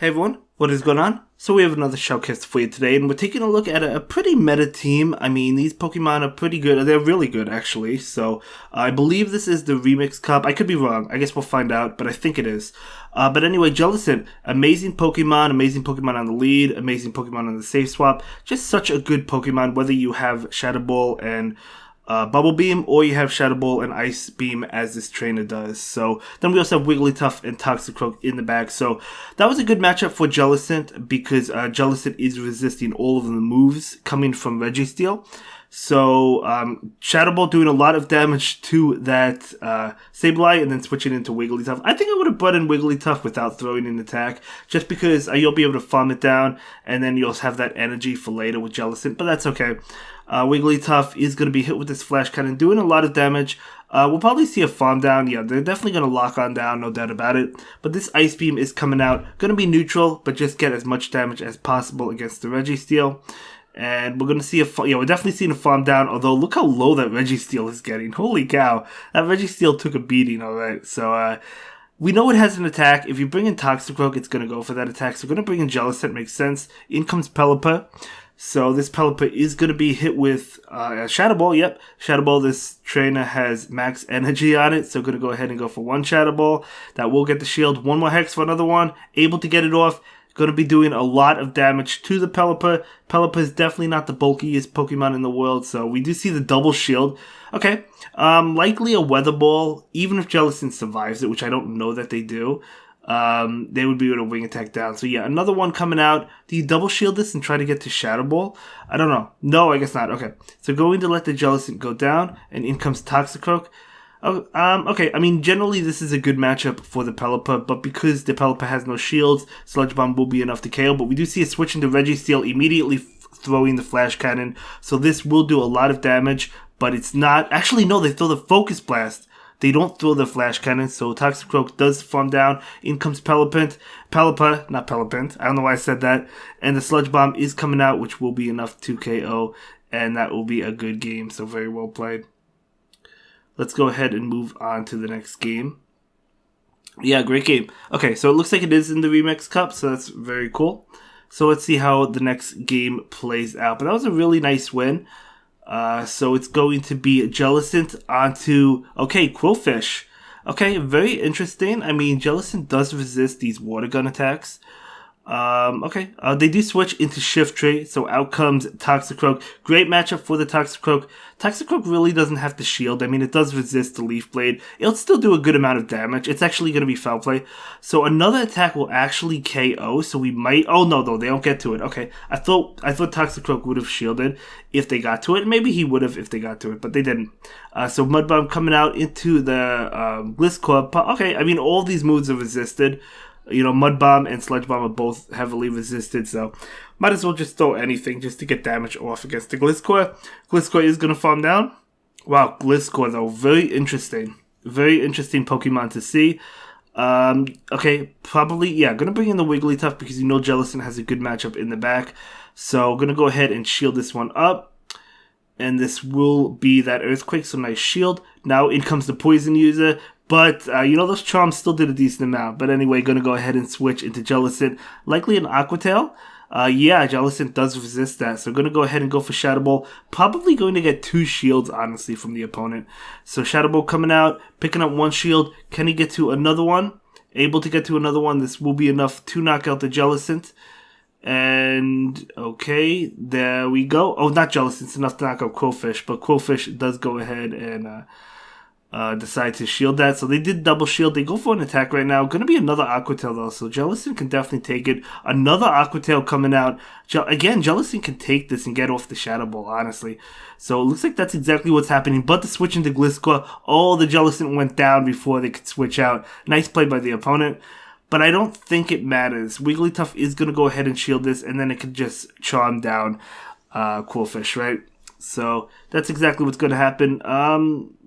Hey everyone, what is going on? So we have another showcase for you today, and we're taking a look at a pretty meta team. I mean, these Pokemon are pretty good. They're really good, actually. So I believe this is the Remix Cup. I could be wrong. I guess we'll find out, but I think it is. But anyway, Jellicent, amazing Pokemon on the lead, amazing Pokemon on the safe swap. Just such a good Pokemon, whether you have Shadow Ball and Bubble Beam, or you have Shadow Ball and Ice Beam as this trainer does. So then we also have Wigglytuff and Toxicroak in the bag. So that was a good matchup for Jellicent because Jellicent is resisting all of the moves coming from Registeel. So Shadow Ball doing a lot of damage to that Sableye and then switching into Wigglytuff. I think I would have brought in Wigglytuff without throwing an attack, just because you'll be able to farm it down and then you'll have that energy for later with Jellicent, but that's okay. Wigglytuff is going to be hit with this Flash Cannon, doing a lot of damage. We'll probably see a farm down. Yeah, they're definitely going to lock on down, no doubt about it. But this Ice Beam is coming out. Going to be neutral, but just get as much damage as possible against the Registeel. And we're going to see we're definitely seeing a farm down, although look how low that Registeel is getting. Holy cow. That Registeel took a beating, alright. So, we know it has an attack. If you bring in Toxicroak, it's going to go for that attack. So we're going to bring in Jellicent, makes sense. In comes Pelipper. So this Pelipper is going to be hit with a Shadow Ball. Yep, Shadow Ball. This trainer has max energy on it, so going to go ahead and go for one Shadow Ball. That will get the shield. One more Hex for another one. Able to get it off. Going to be doing a lot of damage to the Pelipper. Pelipper is definitely not the bulkiest Pokemon in the world, so we do see the double shield. Okay, likely a Weather Ball, even if Jellicent survives it, which I don't know that they do. They would be able to wing attack down. So yeah, another one coming out. Do you double shield this and try to get to Shadow Ball? I don't know. No, I guess not. Okay, so going to let the Jellicent go down, and in comes Toxicroak. Okay, I mean, generally this is a good matchup for the Pelipper, but because the Pelipper has no shields, Sludge Bomb will be enough to KO, but we do see it switch into Registeel, immediately throwing the Flash Cannon, so this will do a lot of damage, but it's not... Actually, no, they throw the Focus Blast. They don't throw the Flash Cannon, so Toxicroak does farm down. In comes Pelipper, not Pelipper, I don't know why I said that, and the Sludge Bomb is coming out, which will be enough to KO, and that will be a good game, so very well played. Let's go ahead and move on to the next game. Yeah, great game. Okay, so it looks like it is in the Remix Cup, so that's very cool. So let's see how the next game plays out. But that was a really nice win. So it's going to be Jellicent onto... Okay, Quillfish. Okay, very interesting. I mean, Jellicent does resist these Water Gun attacks. They do switch into Shift Trait, so out comes Toxicroak. Great matchup for the Toxicroak. Toxicroak really doesn't have to shield. I mean, it does resist the Leaf Blade. It'll still do a good amount of damage. It's actually going to be Foul Play. So another attack will actually KO, so we might... Oh, no, though, they don't get to it. Okay, I thought Toxicroak would have shielded if they got to it. Maybe he would have if they got to it, but they didn't. So Mud Bomb coming out into the Gliscor. Okay, I mean, all these moves are resisted. You know, Mud Bomb and Sludge Bomb are both heavily resisted, so might as well just throw anything just to get damage off against the Gliscor. Gliscor is going to farm down. Wow, Gliscor, though, very interesting. Very interesting Pokemon to see. Okay, probably, yeah, going to bring in the Wigglytuff because you know Jellicent has a good matchup in the back. So, going to go ahead and shield this one up. And this will be that Earthquake, so nice shield. Now in comes the Poison User. But, those charms still did a decent amount. But anyway, going to go ahead and switch into Jellicent. Likely an Aqua Tail. Yeah, Jellicent does resist that. So going to go ahead and go for Shadow Ball. Probably going to get 2 shields, honestly, from the opponent. So Shadow Ball coming out, picking up 1 shield. Can he get to another one? Able to get to another one. This will be enough to knock out the Jellicent. And, okay, there we go. Oh, not Jellicent. It's enough to knock out Quillfish. But Quillfish does go ahead and... decide to shield that. So they did double shield. They go for an attack right now. Going to be another Aqua Tail though. So Jellicent can definitely take it. Another Aqua Tail coming out. Again, Jellicent can take this and get off the Shadow Ball, honestly. So it looks like that's exactly what's happening. But the switch into Gliscor. Oh, the Jellicent went down before they could switch out. Nice play by the opponent. But I don't think it matters. Wigglytuff is going to go ahead and shield this. And then it can just charm down Quillfish, right? So that's exactly what's going to happen.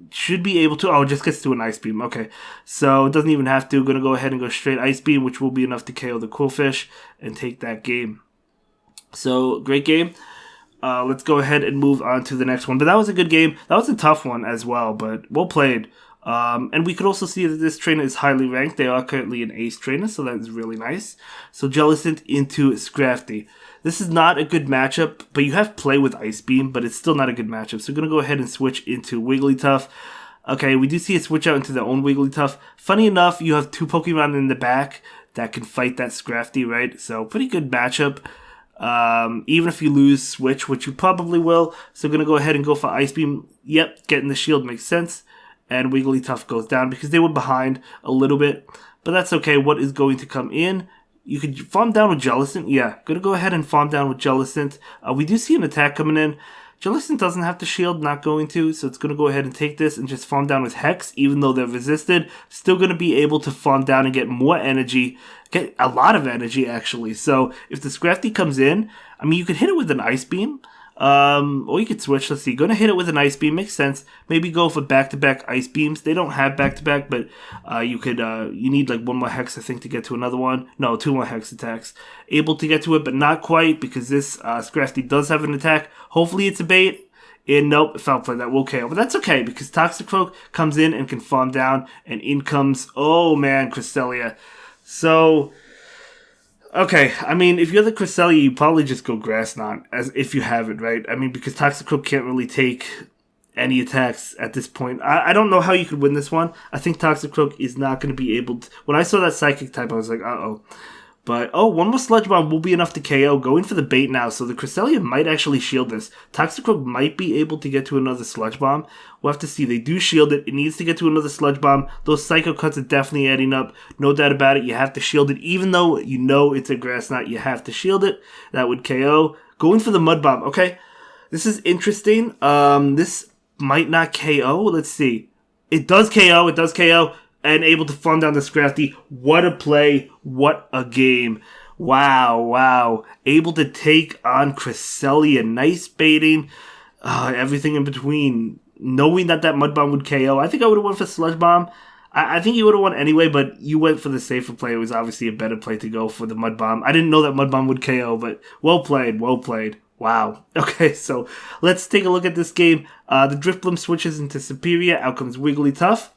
Should be able to... Oh, it just gets to an Ice Beam. Okay. So it doesn't even have to. Going to go ahead and go straight Ice Beam, which will be enough to KO the Quillfish and take that game. So, great game. Let's go ahead and move on to the next one. But that was a good game. That was a tough one as well, but well played. And we could also see that this trainer is highly ranked. They are currently an ace trainer, so that is really nice. So Jellicent into Scrafty. This is not a good matchup, but you have play with Ice Beam, but it's still not a good matchup. So we're going to go ahead and switch into Wigglytuff. Okay, we do see it switch out into their own Wigglytuff. Funny enough, you have two Pokemon in the back that can fight that Scrafty, right? So pretty good matchup. Even if you lose switch, which you probably will. So we're going to go ahead and go for Ice Beam. Yep, getting the shield makes sense. And Wigglytuff goes down because they were behind a little bit. But that's okay. What is going to come in? You could farm down with Jellicent. Yeah, going to go ahead and farm down with Jellicent. We do see an attack coming in. Jellicent doesn't have to shield, not going to. So it's going to go ahead and take this and just farm down with Hex. Even though they're resisted, still going to be able to farm down and get more energy. Get a lot of energy, actually. So if the Scrafty comes in, I mean, you could hit it with an Ice Beam. Or you could switch. Let's see. Going to hit it with an Ice Beam makes sense. Maybe go for back-to-back Ice Beams. They don't have back-to-back, but you could. You need like one more Hex, I think, to get to another one. No, two more Hex attacks. Able to get to it, but not quite because this Scrafty does have an attack. Hopefully, it's a bait. And nope, foul play. That will KO, but that's okay because Toxicroak comes in and can farm down, and in comes Cresselia. So. Okay, I mean, if you're the Cresselia, you probably just go Grass Knot, as if you have it, right? I mean, because Toxicroak can't really take any attacks at this point. I don't know how you could win this one. I think Toxicroak is not going to be able to... When I saw that Psychic type, I was like, uh-oh. But, one more Sludge Bomb will be enough to KO. Going for the bait now, so the Cresselia might actually shield this. Toxicroak might be able to get to another Sludge Bomb. We'll have to see. They do shield it. It needs to get to another Sludge Bomb. Those Psycho Cuts are definitely adding up. No doubt about it. You have to shield it. Even though you know it's a Grass Knot, you have to shield it. That would KO. Going for the Mud Bomb. Okay, this is interesting. This might not KO. Let's see. It does KO. It does KO. And able to farm down the Scrafty. What a play. What a game. Wow. Able to take on Cresselia. Nice baiting. Everything in between. Knowing that Mud Bomb would KO. I think I would have went for Sludge Bomb. I think you would have won anyway, but you went for the safer play. It was obviously a better play to go for the Mud Bomb. I didn't know that Mud Bomb would KO, but well played. Wow. Okay, so let's take a look at this game. The Drifblim switches into Superior. Out comes Wigglytuff.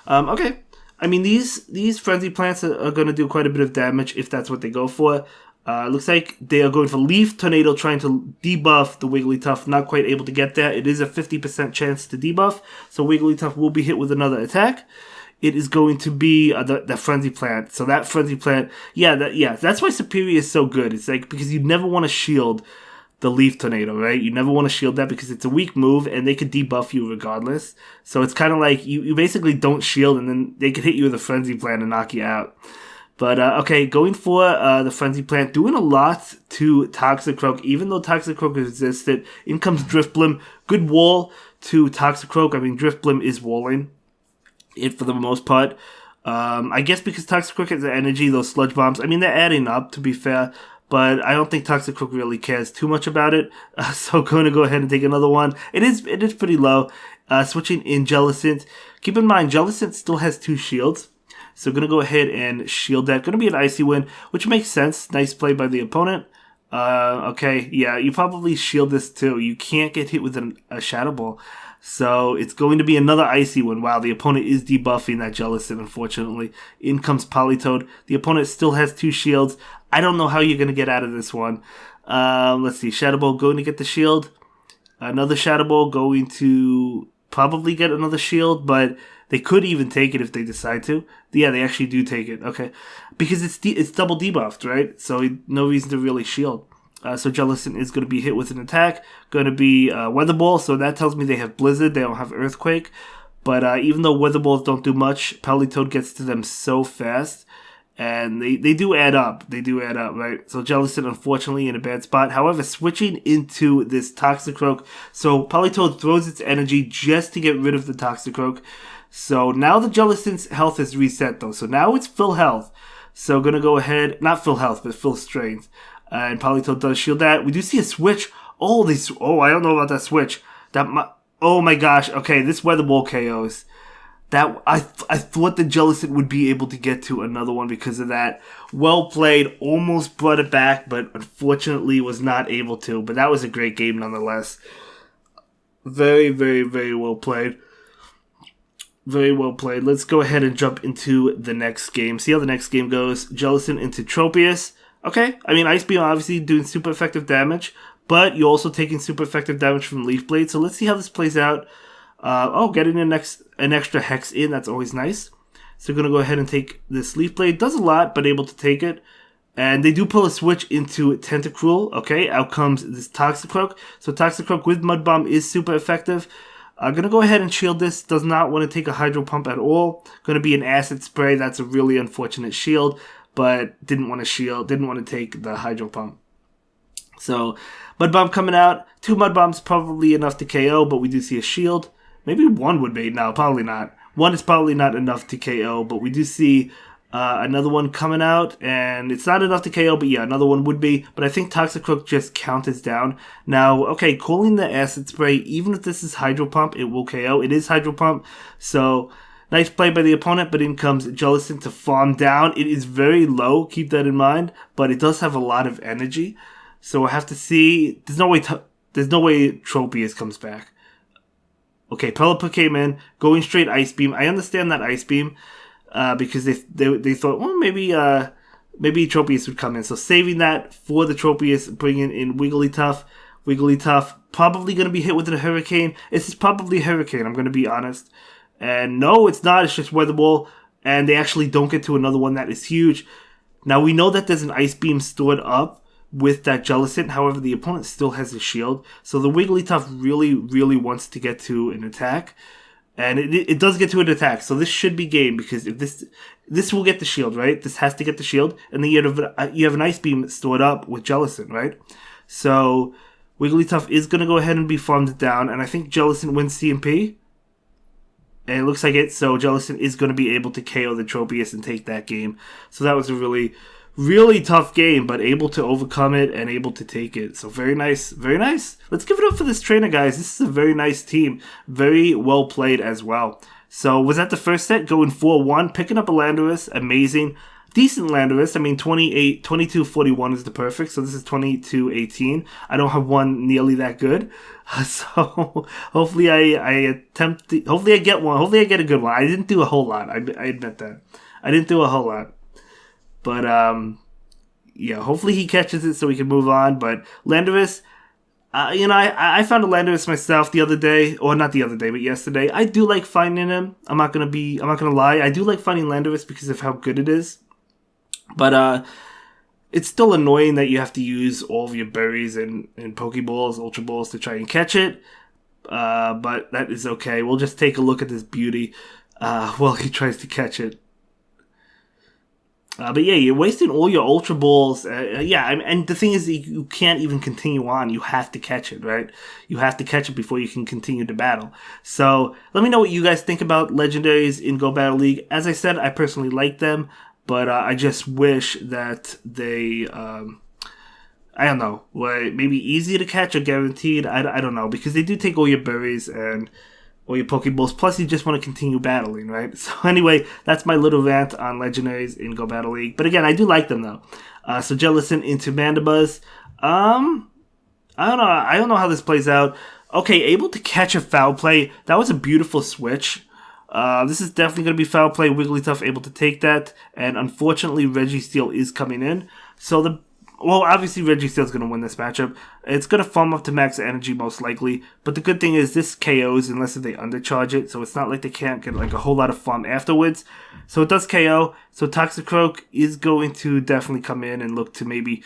Okay, I mean, these Frenzy Plants are going to do quite a bit of damage if that's what they go for. Looks like they are going for Leaf Tornado, trying to debuff the Wigglytuff. Not quite able to get there. It is a 50% chance to debuff, so Wigglytuff will be hit with another attack. It is going to be the Frenzy Plant. So that Frenzy Plant, that's why Superior is so good. It's like, because you never want to shield the Leaf Tornado, right? You never want to shield that because it's a weak move and they could debuff you regardless. So it's kind of like you basically don't shield and then they could hit you with a Frenzy Plant and knock you out. But, okay, going for the Frenzy Plant, doing a lot to Toxicroak, even though Toxicroak is resisted. In comes Drifblim. Good wall to Toxicroak. I mean, Drifblim is walling it for the most part. I guess because Toxicroak has the energy, those Sludge Bombs, I mean, they're adding up, to be fair. But I don't think Toxicroak really cares too much about it. So going to go ahead and take another one. It is pretty low. Switching in Jellicent. Keep in mind, Jellicent still has 2 shields. So going to go ahead and shield that. Going to be an Icy Wind, which makes sense. Nice play by the opponent. Okay, yeah, you probably shield this too. You can't get hit with a Shadow Ball. So it's going to be another Icy Wind. Wow, the opponent is debuffing that Jellicent, unfortunately. In comes Politoed. The opponent still has 2 shields. I don't know how you're going to get out of this one. Let's see. Shadow Ball going to get the shield. Another Shadow Ball going to probably get another shield, but they could even take it if they decide to. Yeah, they actually do take it. Okay. Because it's double debuffed, right? So no reason to really shield. So Jellicent is going to be hit with an attack. Going to be Weather Ball, so that tells me they have Blizzard. They don't have Earthquake. But even though Weather Balls don't do much, Politoed gets to them so fast. And they do add up. They do add up, right? So Jellicent, unfortunately, in a bad spot. However, switching into this Toxicroak. So Politoed throws its energy just to get rid of the Toxicroak. So now the Jellicent's health is reset, though. So now it's full health. So going to go ahead, not full health, but full strength. And Politoed does shield that. We do see a switch. I don't know about that switch. Oh my gosh. Okay, this Weather Ball KOs. That I thought the Jellicent would be able to get to another one because of that. Well played. Almost brought it back, but unfortunately was not able to. But that was a great game nonetheless. Very, very, very well played. Very well played. Let's go ahead and jump into the next game. See how the next game goes. Jellicent into Tropius. Okay, I mean, Ice Beam obviously doing super effective damage, but you're also taking super effective damage from Leaf Blade. So let's see how this plays out. Getting an extra Hex in, that's always nice. So we're going to go ahead and take this Leaf Blade. Does a lot, but able to take it. And they do pull a switch into Tentacruel. Okay, out comes this Toxicroak. So Toxicroak with Mud Bomb is super effective. I'm going to go ahead and shield this. Does not want to take a Hydro Pump at all. Going to be an Acid Spray. That's a really unfortunate shield. But didn't want to shield. Didn't want to take the Hydro Pump. So Mud Bomb coming out. 2 Mud Bombs probably enough to KO. But we do see a shield. Maybe 1 would be. No, probably not. 1 is probably not enough to KO. But we do see another one coming out, and it's not enough to KO, but yeah, another one would be. But I think Toxicroak just counters down. Now, okay, calling the Acid Spray, even if this is Hydro Pump, it will KO. It is Hydro Pump, so nice play by the opponent, but in comes Jellicent to farm down. It is very low, keep that in mind, but it does have a lot of energy, so we'll have to see. There's no way Tropius comes back. Okay, Pelipper came in, going straight Ice Beam. I understand that Ice Beam, because they thought, well, maybe Tropius would come in. So saving that for the Tropius, bringing in Wigglytuff. Wigglytuff probably going to be hit with a Hurricane. This is probably a Hurricane, I'm going to be honest. And no, it's not. It's just Weather Ball. And they actually don't get to another one that is huge. Now, we know that there's an Ice Beam stored up with that Jellicent. However, the opponent still has a shield. So the Wigglytuff really, really wants to get to an attack. And it does get to an attack, so this should be game, because if this will get the shield, right? This has to get the shield, and then you have an Ice Beam stored up with Jellicent, right? So Wigglytuff is going to go ahead and be farmed down, and I think Jellicent wins CMP. And it looks like it, so Jellicent is going to be able to KO the Tropius and take that game. So that was a really, really tough game, but able to overcome it and able to take it. So very nice, very nice. Let's give it up for this trainer, guys. This is a very nice team. Very well played as well. So was that the first set? Going 4-1, picking up a Landorus. Amazing. Decent Landorus. I mean, 22-41 is the perfect. So this is 22-18. I don't have one nearly that good. So hopefully hopefully I get one. Hopefully I get a good one. I didn't do a whole lot. I admit that. I didn't do a whole lot. But, yeah, hopefully he catches it so we can move on. But Landorus, I found a Landorus myself the other day, or not the other day, but yesterday. I do like finding him. I'm not gonna lie. I do like finding Landorus because of how good it is. But, it's still annoying that you have to use all of your berries and Pokeballs, Ultra Balls to try and catch it. But that is okay. We'll just take a look at this beauty, while he tries to catch it. But yeah, you're wasting all your Ultra Balls. And the thing is, you can't even continue on. You have to catch it, right? You have to catch it before you can continue to battle. So let me know what you guys think about Legendaries in Go Battle League. As I said, I personally like them, but I just wish that they, I don't know, maybe easy to catch or guaranteed. I don't know, because they do take all your berries and or your Pokeballs, plus you just want to continue battling, right? So anyway, that's my little rant on Legendaries in Go Battle League. But again, I do like them, though. So Jellicent into Mandibuzz. I don't know how this plays out. Okay, able to catch a foul play. That was a beautiful switch. This is definitely going to be foul play. Wigglytuff able to take that. And unfortunately, Registeel is coming in. So obviously Registeel's going to win this matchup. It's going to farm up to max energy most likely. But the good thing is this KOs unless they undercharge it. So it's not like they can't get like a whole lot of farm afterwards. So it does KO. So Toxicroak is going to definitely come in and look to maybe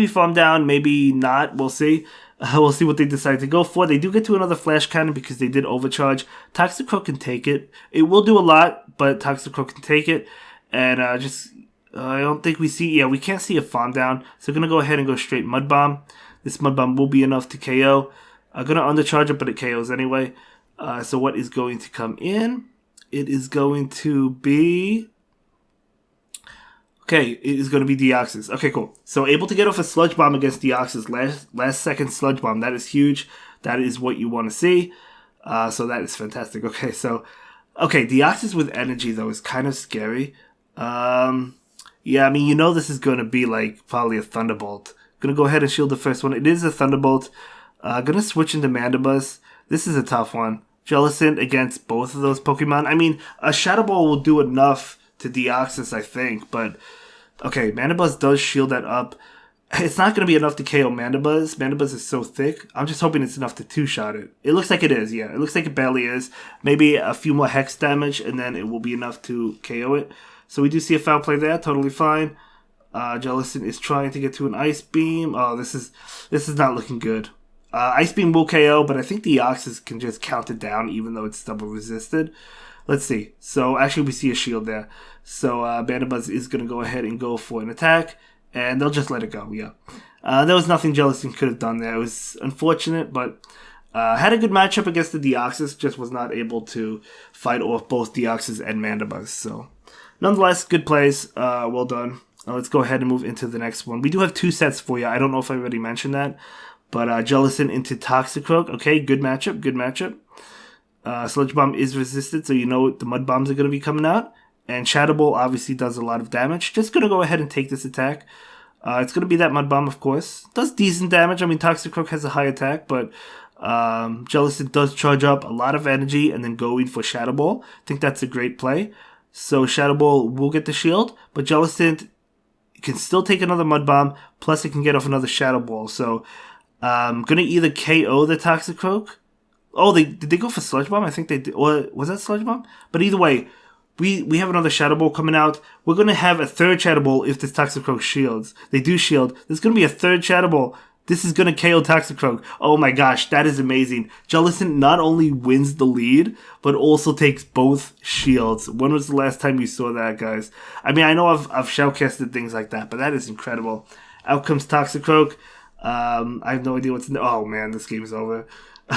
farm down, maybe not. We'll see. We'll see what they decide to go for. They do get to another Flash Cannon because they did overcharge. Toxicroak can take it. It will do a lot, but Toxicroak can take it. And I don't think we can't see a farm down. So we're going to go ahead and go straight Mud Bomb. This Mud Bomb will be enough to KO. I'm going to undercharge it, but it KOs anyway. So what is going to come in? It is going to be... Okay, it is going to be Deoxys. Okay, cool. So able to get off a Sludge Bomb against Deoxys. Last second Sludge Bomb. That is huge. That is what you want to see. So that is fantastic. Okay, Deoxys with energy, though, is kind of scary. Yeah, I mean, this is going to be like probably a Thunderbolt. Going to go ahead and shield the first one. It is a Thunderbolt. Going to switch into Mandibuzz. This is a tough one. Jellicent against both of those Pokemon. I mean, a Shadow Ball will do enough to Deoxys, I think, but okay, Mandibuzz does shield that up. It's not going to be enough to KO Mandibuzz. Mandibuzz is so thick. I'm just hoping it's enough to two-shot it. It looks like it is, yeah. It looks like it barely is. Maybe a few more Hex damage, and then it will be enough to KO it. So we do see a foul play there. Totally fine. Jellicent is trying to get to an Ice Beam. Oh, this is not looking good. Ice Beam will KO, but I think the Deoxys can just count it down, even though it's double resisted. Let's see. So actually, we see a shield there. So Mandibuzz is going to go ahead and go for an attack. And they'll just let it go, yeah. There was nothing Jellicent could have done there. It was unfortunate, but had a good matchup against the Deoxys. Just was not able to fight off both Deoxys and Mandibuzz. So, nonetheless, good plays. Well done. Let's go ahead and move into the next one. We do have 2 sets for you. I don't know if I already mentioned that. But Jellicent into Toxicroak. Okay, good matchup, good matchup. Sludge Bomb is resisted, so you know the Mud Bombs are going to be coming out. And Shadow Ball obviously does a lot of damage. Just going to go ahead and take this attack. It's going to be that Mud Bomb, of course. Does decent damage. I mean, Toxicroak has a high attack, but Jellicent does charge up a lot of energy and then go in for Shadow Ball. I think that's a great play. So Shadow Ball will get the shield, but Jellicent can still take another Mud Bomb, plus it can get off another Shadow Ball. So going to either KO the Toxicroak. Oh, did they go for Sludge Bomb? I think they did. Or was that Sludge Bomb? But either way, we have another Shadow Ball coming out. We're going to have a third Shadow Ball if this Toxicroak shields. They do shield. There's going to be a third Shadow Ball. This is going to KO Toxicroak. Oh my gosh, that is amazing. Jellicent not only wins the lead, but also takes both shields. When was the last time you saw that, guys? I mean, I know I've shoutcasted things like that, but that is incredible. Out comes Toxicroak. I have no idea what's in there. Oh man, this game's over.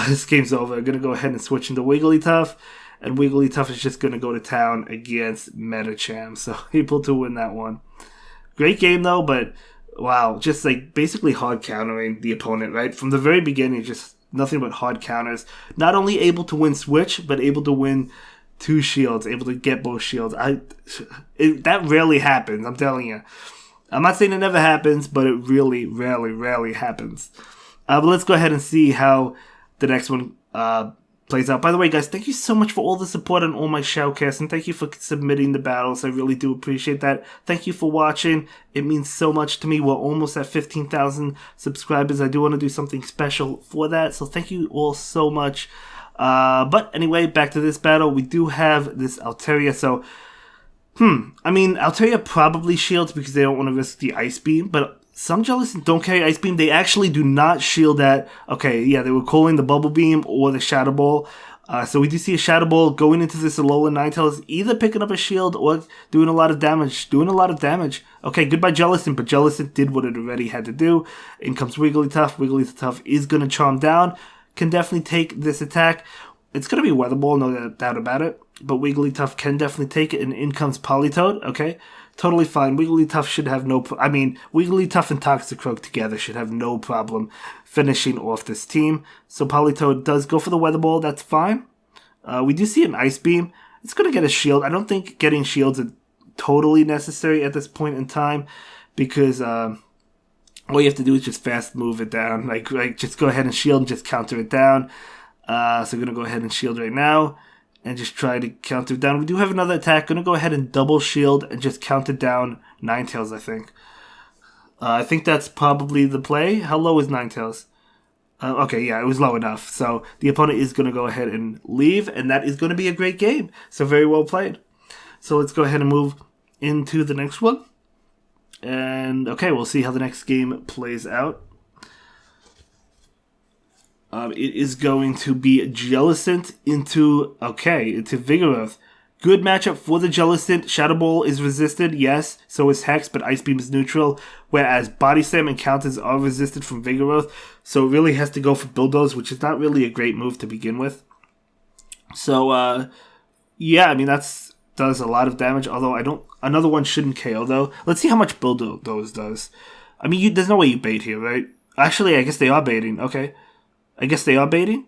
This game's over. I'm going to go ahead and switch into Wigglytuff. And Wigglytuff is just going to go to town against Medicham. So able to win that one. Great game though, but wow, just like basically hard countering the opponent, right? From the very beginning, just nothing but hard counters. Not only able to win Switch, but able to win 2 shields, able to get both shields. That rarely happens, I'm telling you. I'm not saying it never happens, but it really, rarely happens. But let's go ahead and see how the next one plays out. By the way, guys, thank you so much for all the support on all my shoutcasts, and thank you for submitting the battles. I really do appreciate that. Thank you for watching. It means so much to me. We're almost at 15,000 subscribers. I do want to do something special for that, so thank you all so much. But anyway, back to this battle. We do have this Altaria, so I mean, Altaria probably shields because they don't want to risk the Ice Beam, but some Jellicent don't carry Ice Beam. They actually do not shield that. Okay, yeah, they were calling the Bubble Beam or the Shadow Ball. So we do see a Shadow Ball going into this Alolan Ninetales, either picking up a shield or doing a lot of damage. Okay, goodbye Jellicent, but Jellicent did what it already had to do. In comes Wigglytuff. Wigglytuff is going to Charm Down. Can definitely take this attack. It's going to be Weather Ball, no doubt about it. But Wigglytuff can definitely take it, and in comes Politoed. Okay, totally fine. Wigglytuff should have Wigglytuff and Toxicroak together should have no problem finishing off this team. So Politoed does go for the Weather Ball. That's fine. We do see an Ice Beam. It's going to get a shield. I don't think getting shields is totally necessary at this point in time because all you have to do is just fast move it down. Like just go ahead and shield and just counter it down. So I'm going to go ahead and shield right now. And just try to counter it down. We do have another attack. Going to go ahead and double shield and just count it down. Ninetales, I think. I think that's probably the play. How low is Ninetales? Okay, yeah, it was low enough. So the opponent is going to go ahead and leave. And that is going to be a great game. So very well played. So let's go ahead and move into the next one. And okay, we'll see how the next game plays out. It is going to be Jellicent into Vigoroth. Good matchup for the Jellicent. Shadow Ball is resisted, yes. So is Hex, but Ice Beam is neutral. Whereas Body Slam and Counters are resisted from Vigoroth. So it really has to go for Bulldoze, which is not really a great move to begin with. So, yeah, I mean, does a lot of damage. Although another one shouldn't KO, though. Let's see how much Bulldoze does. I mean, there's no way you bait here, right? Actually, I guess they are baiting. Okay. I guess they are baiting?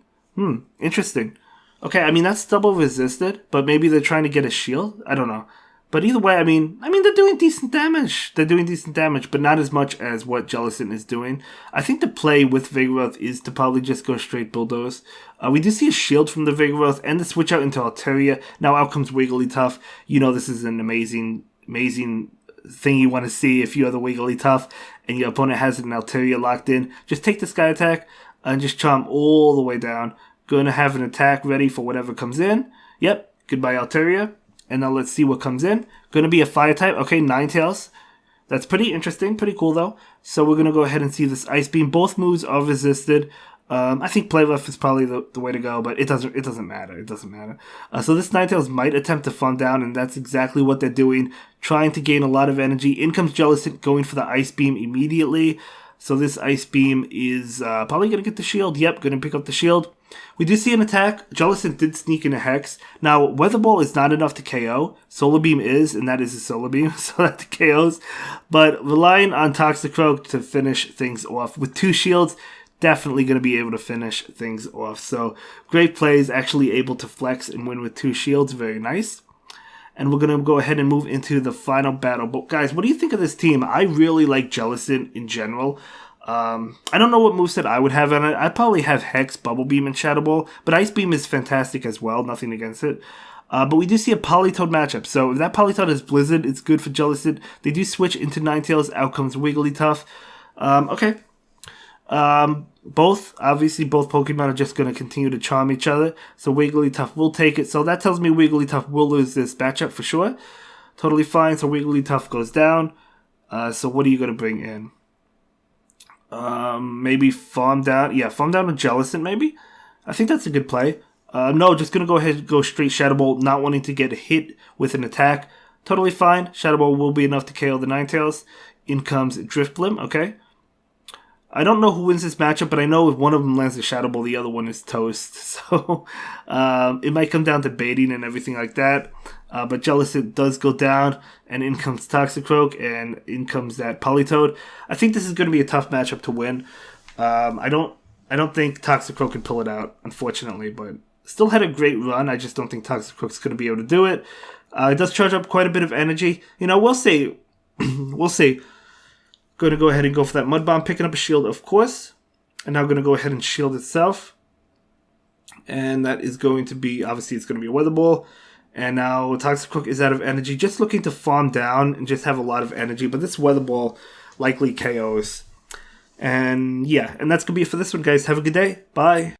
Interesting. Okay, I mean, that's double resisted, but maybe they're trying to get a shield? I don't know. But either way, I mean, they're doing decent damage. They're doing decent damage, but not as much as what Jellicent is doing. I think the play with Vigoroth is to probably just go straight Bulldoze. We do see a shield from the Vigoroth and the switch out into Altaria. Now out comes Wigglytuff. You know this is an amazing thing you want to see if you are the Wigglytuff and your opponent has an Altaria locked in. Just take the Sky Attack and just charm all the way down. Going to have an attack ready for whatever comes in. Yep, goodbye Altaria. And now let's see what comes in. Going to be a fire type. Okay, Ninetales. That's pretty interesting. Pretty cool, though. So we're going to go ahead and see this Ice Beam. Both moves are resisted. I think Play Rough is probably the way to go, but it doesn't matter. It doesn't matter. So this Ninetales might attempt to Farm Down, and that's exactly what they're doing. Trying to gain a lot of energy. In comes Jellicent going for the Ice Beam immediately. So this Ice Beam is probably going to get the shield. Yep, going to pick up the shield. We do see an attack. Jellicent did sneak in a Hex. Now, Weather Ball is not enough to KO. Solar Beam is, and that is a Solar Beam, so that KOs. But relying on Toxicroak to finish things off. With 2 shields, definitely going to be able to finish things off. So, great plays, actually able to flex and win with 2 shields. Very nice. And we're going to go ahead and move into the final battle. But guys, what do you think of this team? I really like Jellicent in general. I don't know what moveset I would have on it. I'd probably have Hex, Bubble Beam, and Shadow Ball. But Ice Beam is fantastic as well. Nothing against it. But we do see a Politoed matchup. So if that Politoed is Blizzard, it's good for Jellicent. They do switch into Ninetales. Out comes Wigglytuff. Okay. Both Pokemon are just going to continue to charm each other. So Wigglytuff will take it. So that tells me Wigglytuff will lose this matchup for sure. Totally fine. So Wigglytuff goes down. So what are you going to bring in? Maybe Farm Down. Yeah, Farm Down to Jellicent, maybe? I think that's a good play. No, just going to go ahead and go straight Shadow Ball, not wanting to get hit with an attack. Totally fine. Shadow Ball will be enough to KO the Ninetales. In comes Drifblim, okay. I don't know who wins this matchup, but I know if one of them lands a Shadow Ball, the other one is toast. So, it might come down to baiting and everything like that. But Jellicent does go down, and in comes Toxicroak, and in comes that Politoed. I think this is going to be a tough matchup to win. I don't think Toxicroak can pull it out, unfortunately, but still had a great run. I just don't think Toxicroak's going to be able to do it. It does charge up quite a bit of energy. You know, we'll see. We'll see. Going to go ahead and go for that Mud Bomb, picking up a shield, of course. And now going to go ahead and shield itself. And that is going to be, obviously, it's going to be a Weather Ball. And now Toxicroak is out of energy, just looking to farm down and just have a lot of energy. But this Weather Ball likely KOs. And yeah, and that's going to be it for this one, guys. Have a good day. Bye.